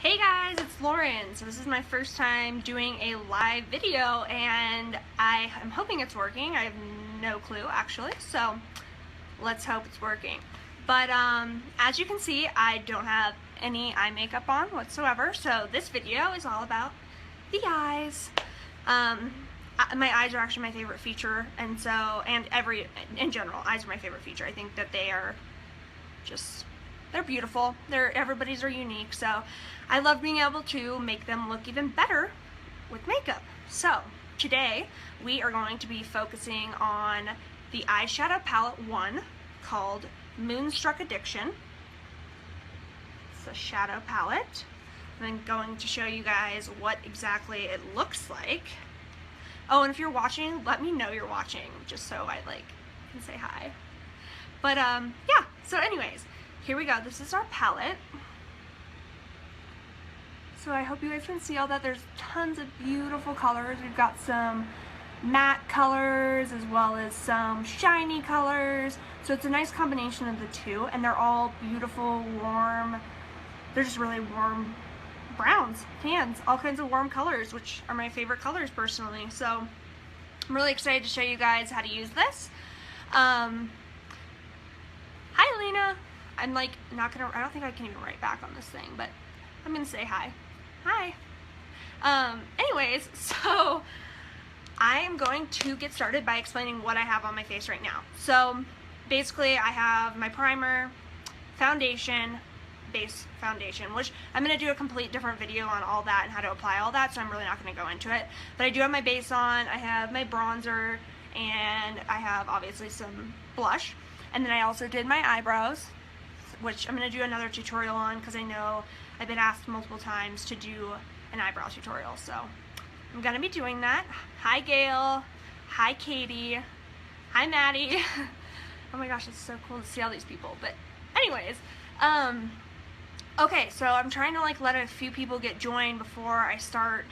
Hey guys, it's Lauren. So this is my first time doing a live video and I am hoping it's working. I have no clue actually, so let's hope it's working. But as you can see, I don't have any eye makeup on whatsoever, so this video is all about the eyes. My eyes are actually my favorite feature, and in general, eyes are my favorite feature. I think that they are just, they're beautiful. Everybody's are unique, so I love being able to make them look even better with makeup. So today we are going to be focusing on the eyeshadow palette 1 called Moonstruck Addiction. It's a shadow palette. I'm going to show you guys what exactly it looks like. Oh, and if you're watching, let me know you're watching, just so I can say hi. But yeah, so anyways, here we go. This is our palette. So I hope you guys can see all that. There's tons of beautiful colors. We've got some matte colors as well as some shiny colors. So it's a nice combination of the two, and they're all beautiful, warm. They're just really warm browns, tans, all kinds of warm colors, which are my favorite colors personally. So I'm really excited to show you guys how to use this. Hi, Lena. I'm I don't think I can even write back on this thing, but I'm gonna say hi. Hi. Anyways, so I am going to get started by explaining what I have on my face right now. So basically I have my primer, foundation, base foundation, which I'm going to do a complete different video on all that and how to apply all that, so I'm really not going to go into it. But I do have my base on, I have my bronzer, and I have obviously some blush. And then I also did my eyebrows, which I'm going to do another tutorial on because I know I've been asked multiple times to do an eyebrow tutorial, so I'm going to be doing that. Hi Gail, hi Katie, hi Maddie. Oh my gosh, it's so cool to see all these people. But anyways, okay, so I'm trying to let a few people get joined before I start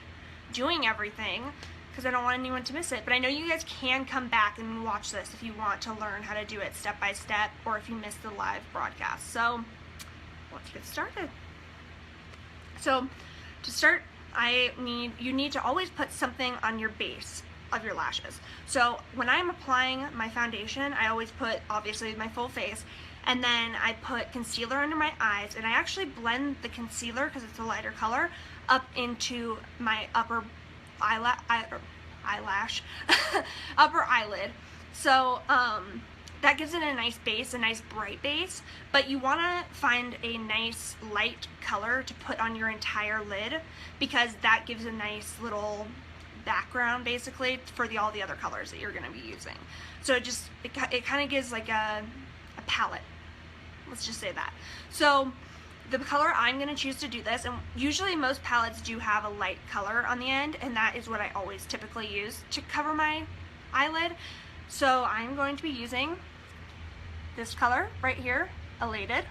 doing everything, because I don't want anyone to miss it. But I know you guys can come back and watch this if you want to learn how to do it step by step, or if you missed the live broadcast. So let's get started. So to start, you need to always put something on your base of your lashes. So when I'm applying my foundation, I always put obviously my full face, and then I put concealer under my eyes, and I actually blend the concealer, because it's a lighter color, up into my upper eyelash, upper eyelid. So that gives it a nice base, a nice bright base, but you want to find a nice light color to put on your entire lid, because that gives a nice little background basically for all the other colors that you're going to be using. So it kind of gives like a palette. Let's just say that. So the color I'm going to choose to do this, and usually most palettes do have a light color on the end, and that is what I always typically use to cover my eyelid. So I'm going to be using this color right here, Elated,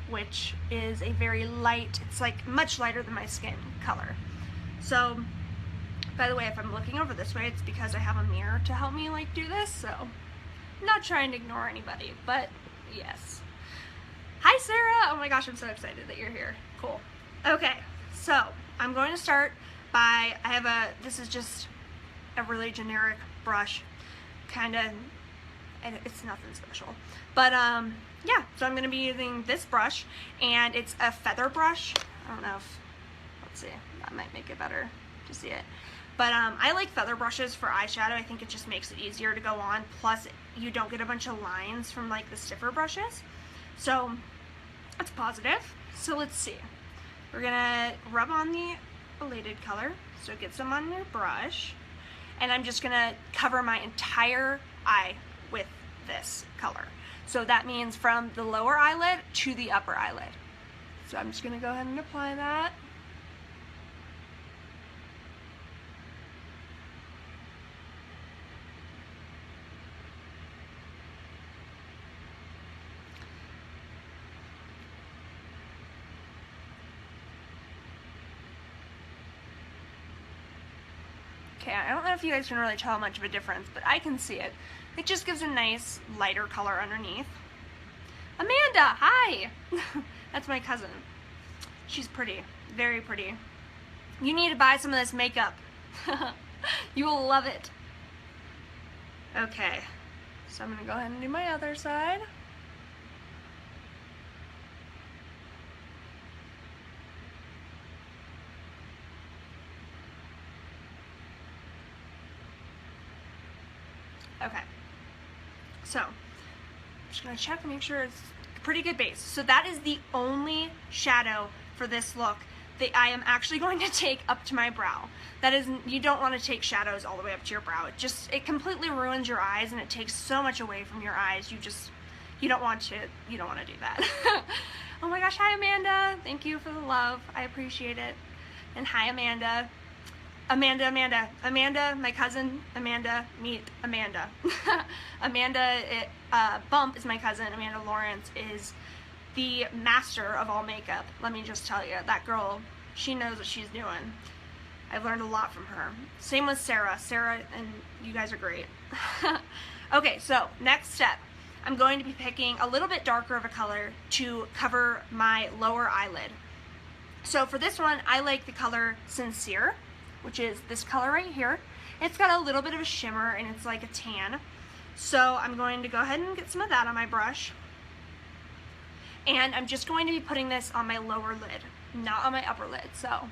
which is a very light, it's like much lighter than my skin color. So by the way, if I'm looking over this way, it's because I have a mirror to help me do this, so I'm not trying to ignore anybody, but yes. Hi Sarah! Oh my gosh, I'm so excited that you're here. Cool. Okay, so I'm going to start by, this is just a really generic brush, and it's nothing special. But yeah, so I'm going to be using this brush, and it's a feather brush. I don't know if, let's see, that might make it better to see it. But I like feather brushes for eyeshadow. I think it just makes it easier to go on, plus you don't get a bunch of lines from the stiffer brushes. So that's positive. So let's see. We're gonna rub on the Elated color, so get some on your brush, and I'm just gonna cover my entire eye with this color. So that means from the lower eyelid to the upper eyelid. So I'm just gonna go ahead and apply that. Okay, I don't know if you guys can really tell much of a difference, but I can see it. It just gives a nice lighter color underneath. Amanda, hi! That's my cousin. She's pretty, very pretty. You need to buy some of this makeup. You will love it. Okay, so I'm gonna go ahead and do my other side. Okay, so I'm just gonna check and make sure it's a pretty good base. So that is the only shadow for this look that I am actually going to take up to my brow. That is, you don't want to take shadows all the way up to your brow. It completely ruins your eyes, and it takes so much away from your eyes. You don't want to do that. Oh my gosh, hi Amanda. Thank you for the love. I appreciate it. And hi Amanda. Amanda, my cousin, Amanda, meet Amanda. Amanda Bump is my cousin. Amanda Lawrence is the master of all makeup. Let me just tell you, that girl, she knows what she's doing. I've learned a lot from her. Same with Sarah. Sarah and you guys are great. Okay, so next step. I'm going to be picking a little bit darker of a color to cover my lower eyelid. So for this one, I like the color Sincere, which is this color right here. It's got a little bit of a shimmer and it's like a tan. So I'm going to go ahead and get some of that on my brush. And I'm just going to be putting this on my lower lid, not on my upper lid. So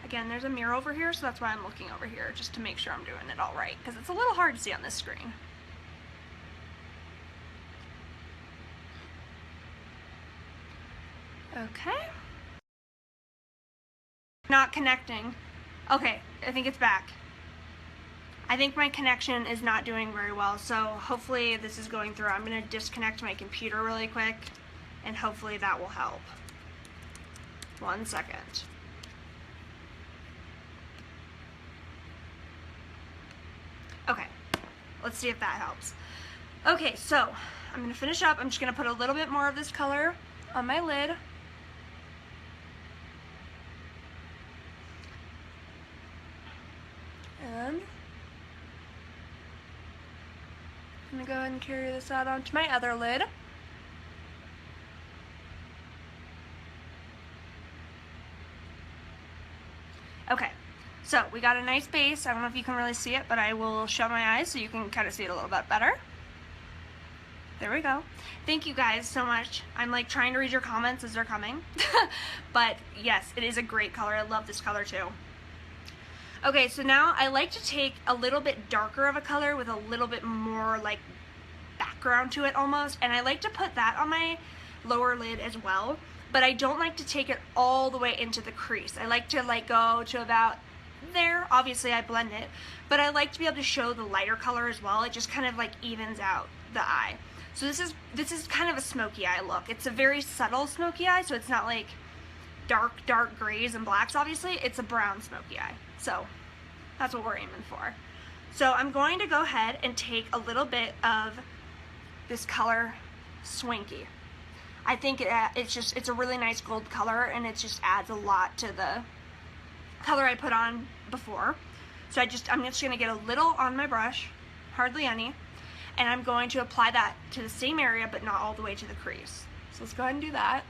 again, there's a mirror over here, so that's why I'm looking over here, just to make sure I'm doing it all right, because it's a little hard to see on this screen. Okay. Not connecting. Okay, I think it's back. I think my connection is not doing very well, so hopefully this is going through. I'm going to disconnect my computer really quick, and hopefully that will help. 1 second. Okay, let's see if that helps. Okay, so I'm going to finish up. I'm just going to put a little bit more of this color on my lid. And I'm going to go ahead and carry this out onto my other lid. Okay, so we got a nice base. I don't know if you can really see it, but I will shut my eyes so you can kind of see it a little bit better. There we go. Thank you guys so much. I'm like trying to read your comments as they're coming. But yes, it is a great color. I love this color too. Okay, so now I like to take a little bit darker of a color with a little bit more like background to it almost, and I like to put that on my lower lid as well, but I don't like to take it all the way into the crease. I like to like go to about there. Obviously I blend it, but I like to be able to show the lighter color as well. It just kind of like evens out the eye. So this is kind of a smoky eye look. It's a very subtle smoky eye, so it's not like dark grays and blacks. Obviously it's a brown smoky eye. So that's what we're aiming for. So I'm going to go ahead and take a little bit of this color Swinky. I think it's a really nice gold color, and it just adds a lot to the color I put on before. So I'm just going to get a little on my brush, hardly any, and I'm going to apply that to the same area but not all the way to the crease. So let's go ahead and do that.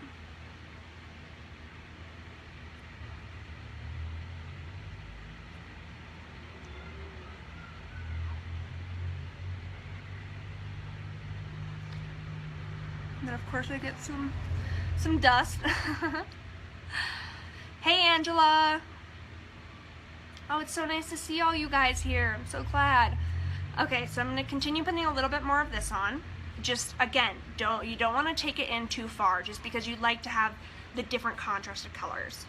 And then of course I get some dust. Hey Angela! Oh, it's so nice to see all you guys here. I'm so glad. Okay, so I'm going to continue putting a little bit more of this on. Just again, you don't want to take it in too far, just because you'd like to have the different contrast of colors.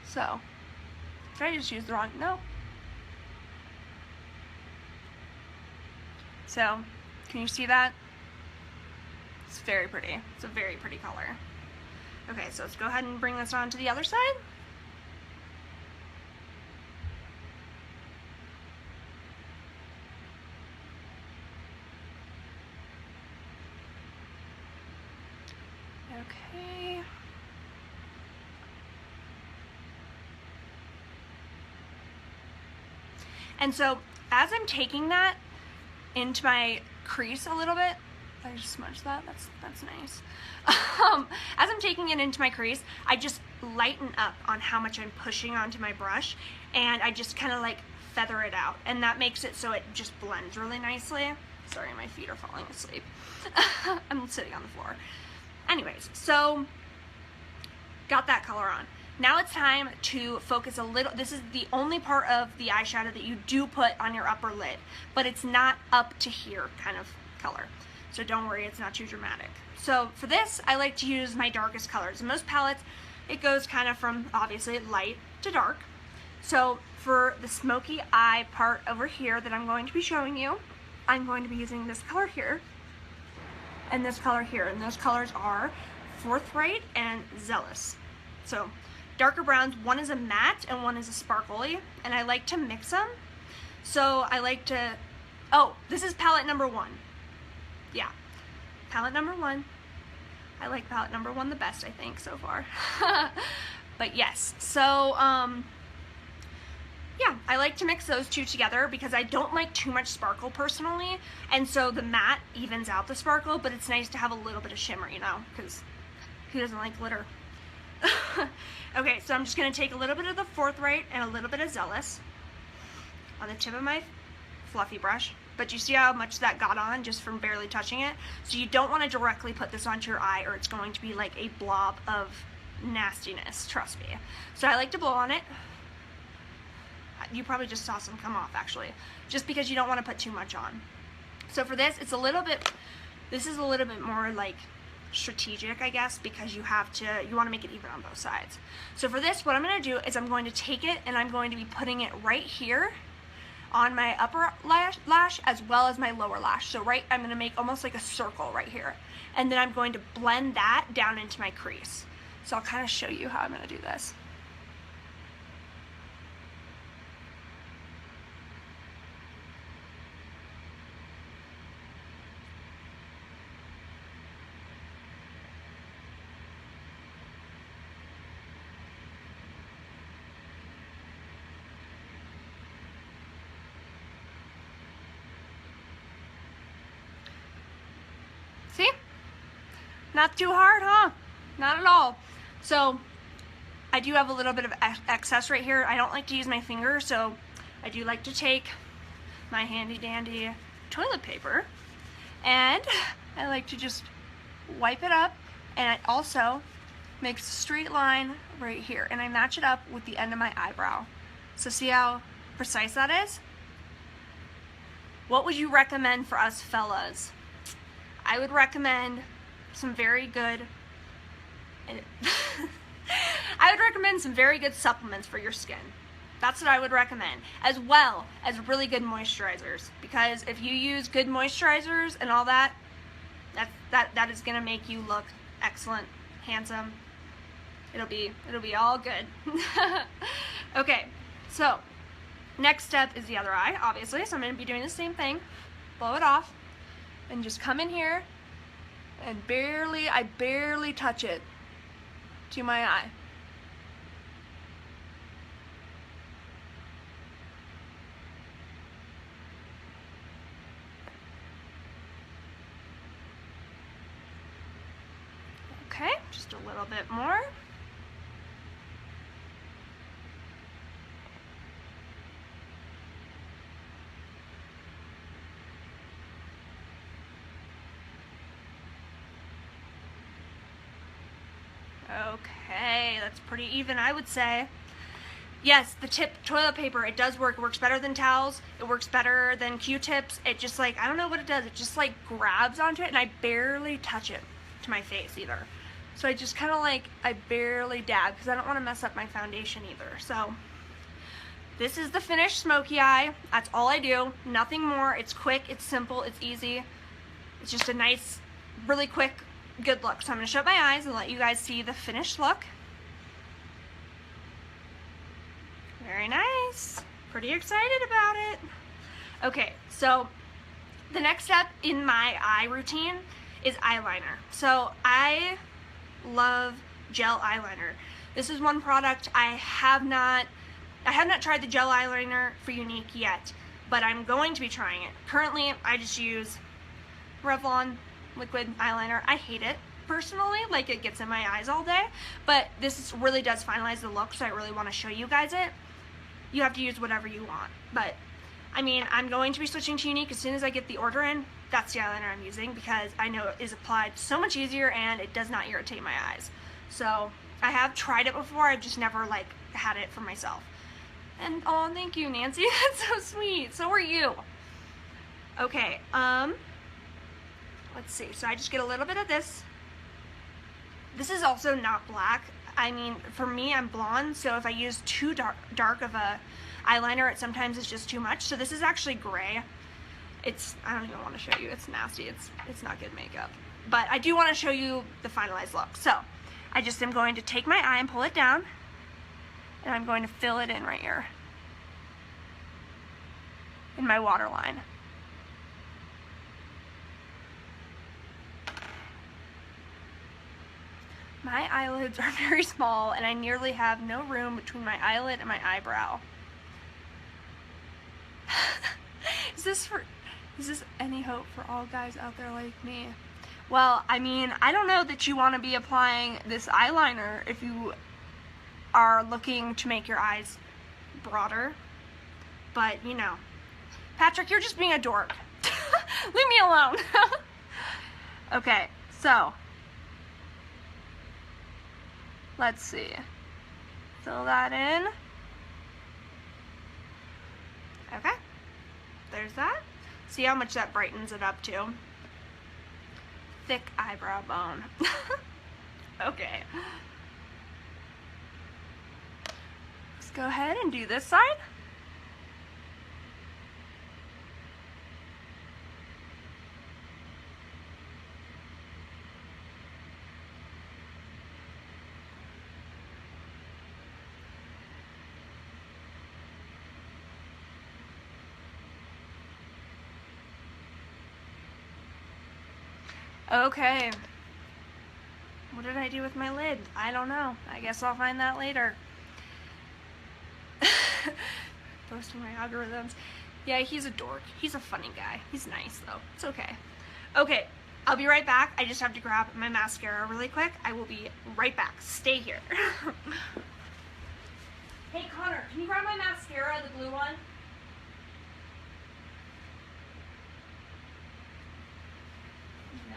So, did I just use the wrong? No. So, can you see that? It's very pretty. It's a very pretty color. Okay, so let's go ahead and bring this on to the other side. Okay. And so, as I'm taking that, into my crease a little bit. I just smudged that. That's nice. As I'm taking it into my crease, I just lighten up on how much I'm pushing onto my brush, and I just kind of like feather it out, and that makes it so it just blends really nicely. Sorry, my feet are falling asleep. I'm sitting on the floor. Anyways, so got that color on. Now it's time to focus a little. This is the only part of the eyeshadow that you do put on your upper lid, but it's not up to here kind of color. So don't worry, it's not too dramatic. So for this, I like to use my darkest colors. In most palettes, it goes kind of from obviously light to dark. So for the smoky eye part over here that I'm going to be showing you, I'm going to be using this color here and this color here. And those colors are Forthright and Zealous. So darker browns, one is a matte and one is a sparkly, and I like to mix them. So I like to, oh, this is palette number 1. Yeah, palette number 1. I like palette number 1 the best, I think, so far. But yes, so yeah, I like to mix those two together because I don't like too much sparkle personally, and so the matte evens out the sparkle, but it's nice to have a little bit of shimmer, you know, because who doesn't like glitter? Okay, so I'm just going to take a little bit of the Forthright and a little bit of Zealous on the tip of my fluffy brush, but you see how much that got on just from barely touching it? So you don't want to directly put this onto your eye, or it's going to be like a blob of nastiness, trust me. So I like to blow on it. You probably just saw some come off actually, just because you don't want to put too much on. So for this, it's a little bit, this is a little bit more like strategic, I guess, because you want to make it even on both sides. So for this, what I'm going to do is I'm going to take it and I'm going to be putting it right here on my upper lash as well as my lower lash. So I'm going to make almost like a circle right here, and then I'm going to blend that down into my crease. So I'll kind of show you how I'm going to do this. See? Not too hard, huh? Not at all. So I do have a little bit of excess right here. I don't like to use my finger, so I do like to take my handy dandy toilet paper, and I like to just wipe it up, and it also makes a straight line right here, and I match it up with the end of my eyebrow. So see how precise that is? What would you recommend for us fellas? I would recommend some very good supplements for your skin. That's what I would recommend, as well as really good moisturizers, because if you use good moisturizers and all that, that is gonna make you look excellent, handsome. It'll be all good. Okay, so next step is the other eye, obviously. So I'm gonna be doing the same thing. Blow it off, and just come in here and I barely touch it to my eye. Okay, just a little bit more. Okay, that's pretty even, I would say. Yes, the toilet paper, it does work. It works better than towels. It works better than Q-tips. It just like, I don't know what it does. It just like grabs onto it, and I barely touch it to my face either. So I just kind of like, I barely dab because I don't want to mess up my foundation either. So this is the finished smoky eye. That's all I do. Nothing more. It's quick, it's simple, it's easy. It's just a nice, really quick, good look. So I'm going to shut my eyes and let you guys see the finished look. Very nice. Pretty excited about it. Okay, so the next step in my eye routine is eyeliner. So I love gel eyeliner. This is one product I have not tried the gel eyeliner for Unique yet, but I'm going to be trying it. Currently, I just use Revlon liquid eyeliner. I hate it personally, like it gets in my eyes all day, but this really does finalize the look, so I really want to show you guys it. You have to use whatever you want, but I mean, I'm going to be switching to Unique as soon as I get the order in. That's the eyeliner I'm using because I know it is applied so much easier and it does not irritate my eyes. So I have tried it before, I've just never like had it for myself. And oh, thank you, Nancy. That's so sweet. So are you. Okay, let's see. So I just get a little bit of this. This is also not black. I mean, for me, I'm blonde, so if I use too dark of a eyeliner, it sometimes is just too much. So this is actually gray. I don't even want to show you. It's nasty. It's not good makeup. But I do want to show you the finalized look. So I just am going to take my eye and pull it down, and I'm going to fill it in right here in my waterline. My eyelids are very small and I nearly have no room between my eyelid and my eyebrow. Is this any hope for all guys out there like me? Well, I mean, I don't know that you want to be applying this eyeliner if you are looking to make your eyes broader, but you know. Patrick, you're just being a dork. Leave me alone. Okay, so let's see. Fill that in. Okay. There's that. See how much that brightens it up too? Thick eyebrow bone. Okay. Let's go ahead and do this side. Okay. What did I do with my lid? I don't know. I guess I'll find that later. Posting my algorithms. Yeah, he's a dork. He's a funny guy. He's nice though. It's okay. Okay, I'll be right back. I just have to grab my mascara really quick. I will be right back. Stay here. Hey Connor, can you grab my mascara, the blue one?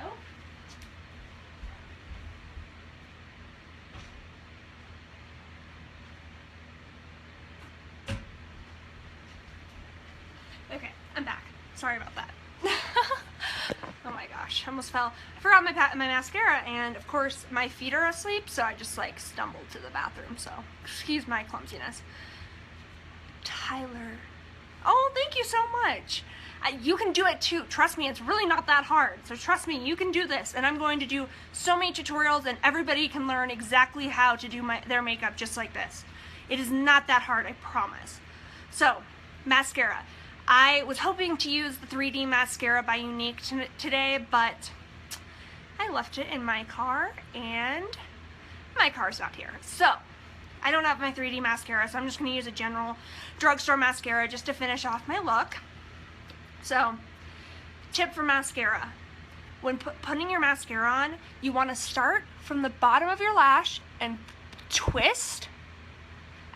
No? Okay, I'm back. Sorry about that. Oh my gosh, I almost fell. I forgot my mascara, and of course my feet are asleep, so I just like stumbled to the bathroom, so excuse my clumsiness. Tyler. Oh, thank you so much. You can do it too. Trust me, it's really not that hard. So trust me, you can do this. And I'm going to do so many tutorials and everybody can learn exactly how to do their makeup just like this. It is not that hard, I promise. So, mascara. I was hoping to use the 3D mascara by Unique today, but I left it in my car and my car's not here. So, I don't have my 3D mascara, so I'm just going to use a general drugstore mascara just to finish off my look. So, tip for mascara. When putting your mascara on, you want to start from the bottom of your lash and twist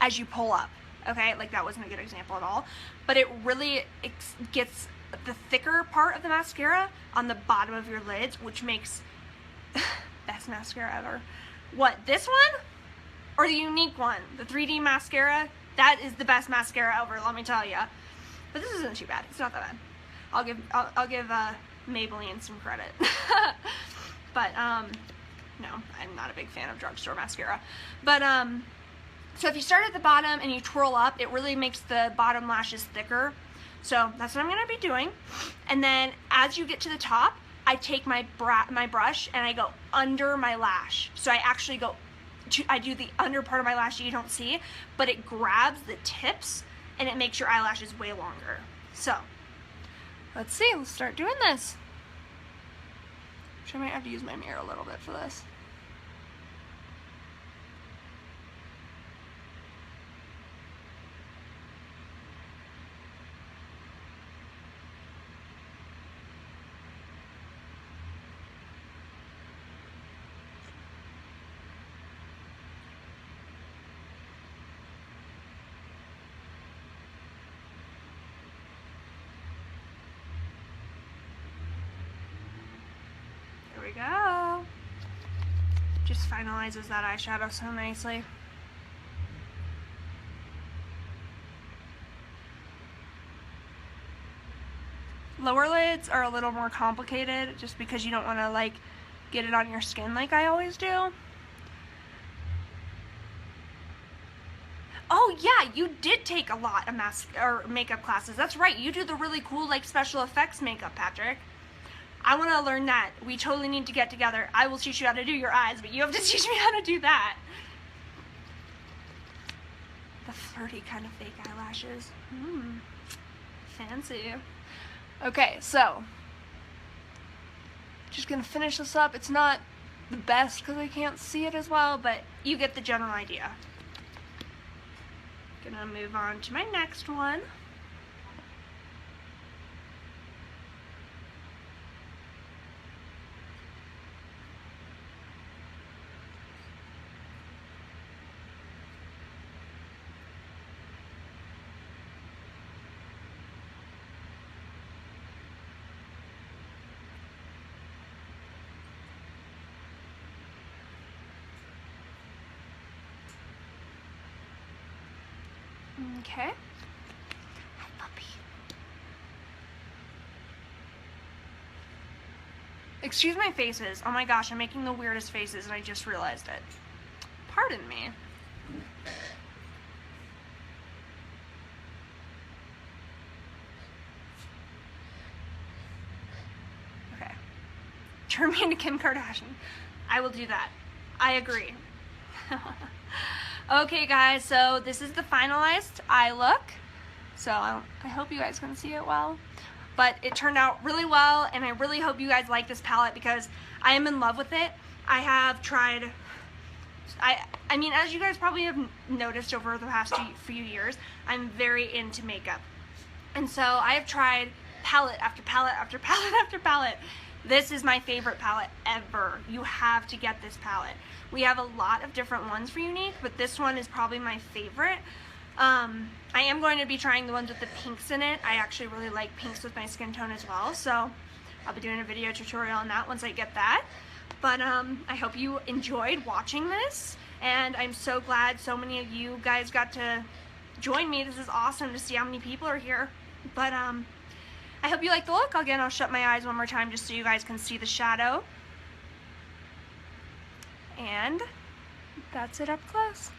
as you pull up. Okay, like that wasn't a good example at all, but it really gets the thicker part of the mascara on the bottom of your lids, which makes best mascara ever. What, this one? Or the Unique one? The 3D mascara? That is the best mascara ever, let me tell you. But this isn't too bad. It's not that bad. I'll give Maybelline some credit. But no, I'm not a big fan of drugstore mascara. But so if you start at the bottom and you twirl up, it really makes the bottom lashes thicker. So that's what I'm gonna be doing. And then as you get to the top, I take my brush and I go under my lash. So I actually I do the under part of my lash that you don't see, but it grabs the tips and it makes your eyelashes way longer. So let's see, let's start doing this. I might have to use my mirror a little bit for this. Just finalizes that eyeshadow so nicely. Lower lids are a little more complicated just because you don't want to like get it on your skin like I always do. Oh yeah, you did take a lot of makeup classes. That's right. You do the really cool like special effects makeup, Patrick. I want to learn that. We totally need to get together. I will teach you how to do your eyes, but you have to teach me how to do that. The flirty kind of fake eyelashes. Fancy. Okay, so just gonna finish this up. It's not the best because I can't see it as well, but you get the general idea. Gonna move on to my next one. Okay. Hi, puppy. Excuse my faces. Oh my gosh, I'm making the weirdest faces and I just realized it. Pardon me. Okay. Turn me into Kim Kardashian. I will do that. I agree. Okay guys, so this is the finalized eye look. So I hope you guys can see it well. But it turned out really well, and I really hope you guys like this palette because I am in love with it. I have tried, I mean, as you guys probably have noticed over the past few years, I'm very into makeup. And so I have tried palette after palette after palette after palette. This is my favorite palette ever. You have to get this palette. We have a lot of different ones for Unique, but this one is probably my favorite. I am going to be trying the ones with the pinks in it. I actually really like pinks with my skin tone as well, so I'll be doing a video tutorial on that once I get that. But I hope you enjoyed watching this, and I'm so glad so many of you guys got to join me. This is awesome to see how many people are here. But I hope you like the look. Again, I'll shut my eyes one more time just so you guys can see the shadow. And that's it up close.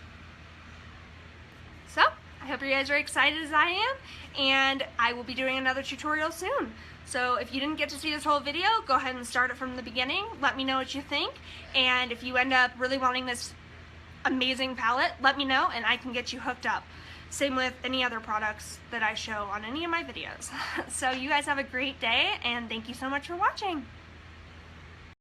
So, I hope you guys are excited as I am, and I will be doing another tutorial soon. So if you didn't get to see this whole video, go ahead and start it from the beginning. Let me know what you think, and if you end up really wanting this amazing palette, let me know and I can get you hooked up. Same with any other products that I show on any of my videos. So you guys have a great day, and thank you so much for watching.